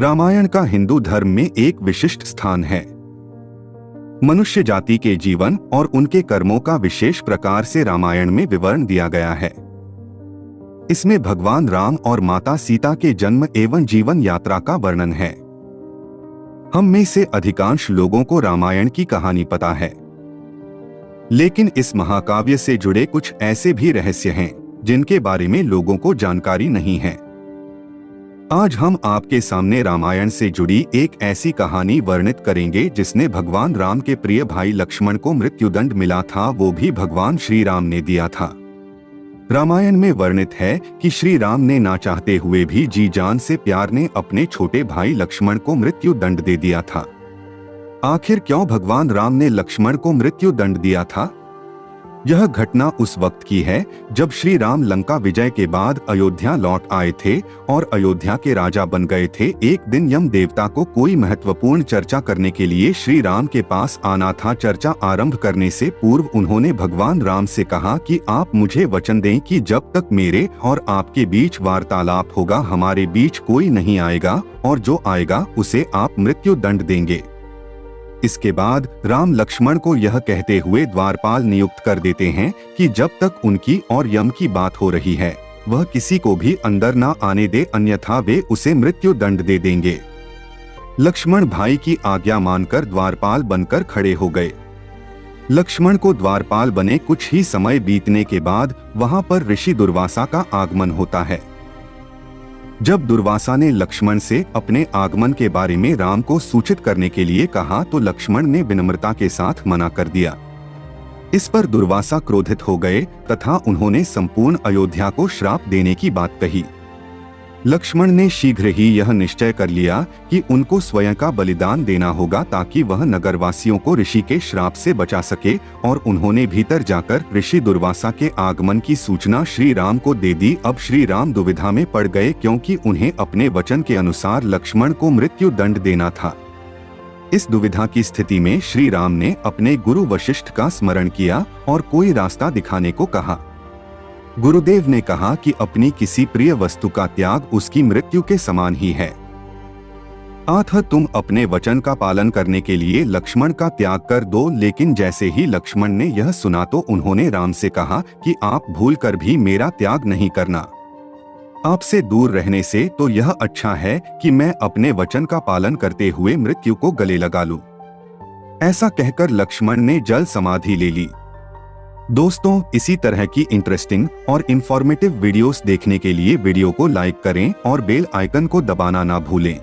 रामायण का हिंदू धर्म में एक विशिष्ट स्थान है। मनुष्य जाति के जीवन और उनके कर्मों का विशेष प्रकार से रामायण में विवरण दिया गया है। इसमें भगवान राम और माता सीता के जन्म एवं जीवन यात्रा का वर्णन है। हम में से अधिकांश लोगों को रामायण की कहानी पता है, लेकिन इस महाकाव्य से जुड़े कुछ ऐसे भी रहस्य हैं जिनके बारे में लोगों को जानकारी नहीं है। आज हम आपके सामने रामायण से जुड़ी एक ऐसी कहानी वर्णित करेंगे जिसने भगवान राम के प्रिय भाई लक्ष्मण को मृत्युदंड मिला था, वो भी भगवान श्री राम ने दिया था। रामायण में वर्णित है कि श्री राम ने ना चाहते हुए भी जी जान से प्यार ने अपने छोटे भाई लक्ष्मण को मृत्यु दंड दे दिया था। आखिर क्यों भगवान राम ने लक्ष्मण को मृत्यु दंड दिया था? यह घटना उस वक्त की है जब श्री राम लंका विजय के बाद अयोध्या लौट आए थे और अयोध्या के राजा बन गए थे। एक दिन यम देवता को कोई महत्वपूर्ण चर्चा करने के लिए श्री राम के पास आना था। चर्चा आरंभ करने से पूर्व उन्होंने भगवान राम से कहा कि आप मुझे वचन दें कि जब तक मेरे और आपके बीच वार्तालाप होगा हमारे बीच कोई नहीं आएगा, और जो आएगा उसे आप मृत्यु दंड देंगे। इसके बाद राम लक्ष्मण को यह कहते हुए द्वारपाल नियुक्त कर देते हैं कि जब तक उनकी और यम की बात हो रही है वह किसी को भी अंदर ना आने दे, अन्यथा वे उसे मृत्यु दंड दे देंगे। लक्ष्मण भाई की आज्ञा मानकर द्वारपाल बनकर खड़े हो गए। लक्ष्मण को द्वारपाल बने कुछ ही समय बीतने के बाद वहां पर ऋषि दुर्वासा का आगमन होता है। जब दुर्वासा ने लक्ष्मण से अपने आगमन के बारे में राम को सूचित करने के लिए कहा तो लक्ष्मण ने विनम्रता के साथ मना कर दिया। इस पर दुर्वासा क्रोधित हो गए तथा उन्होंने संपूर्ण अयोध्या को श्राप देने की बात कही। लक्ष्मण ने शीघ्र ही यह निश्चय कर लिया कि उनको स्वयं का बलिदान देना होगा ताकि वह नगरवासियों को ऋषि के श्राप से बचा सके, और उन्होंने भीतर जाकर ऋषि दुर्वासा के आगमन की सूचना श्री राम को दे दी। अब श्री राम दुविधा में पड़ गए क्योंकि उन्हें अपने वचन के अनुसार लक्ष्मण को मृत्यु दंड देना था। इस दुविधा की स्थिति में श्री राम ने अपने गुरु वशिष्ठ का स्मरण किया और कोई रास्ता दिखाने को कहा। गुरुदेव ने कहा कि अपनी किसी प्रिय वस्तु का त्याग उसकी मृत्यु के समान ही है। अतः तुम अपने वचन का पालन करने के लिए लक्ष्मण का त्याग कर दो। लेकिन जैसे ही लक्ष्मण ने यह सुना तो उन्होंने राम से कहा कि आप भूलकर भी मेरा त्याग नहीं करना। आपसे दूर रहने से तो यह अच्छा है कि मैं अपने वचन का पालन करते हुए मृत्यु को गले लगा लूं। ऐसा कहकर लक्ष्मण ने जल समाधि ले ली। दोस्तों, इसी तरह की इंटरेस्टिंग और इंफॉर्मेटिव वीडियोस देखने के लिए वीडियो को लाइक करें और बेल आइकन को दबाना ना भूलें।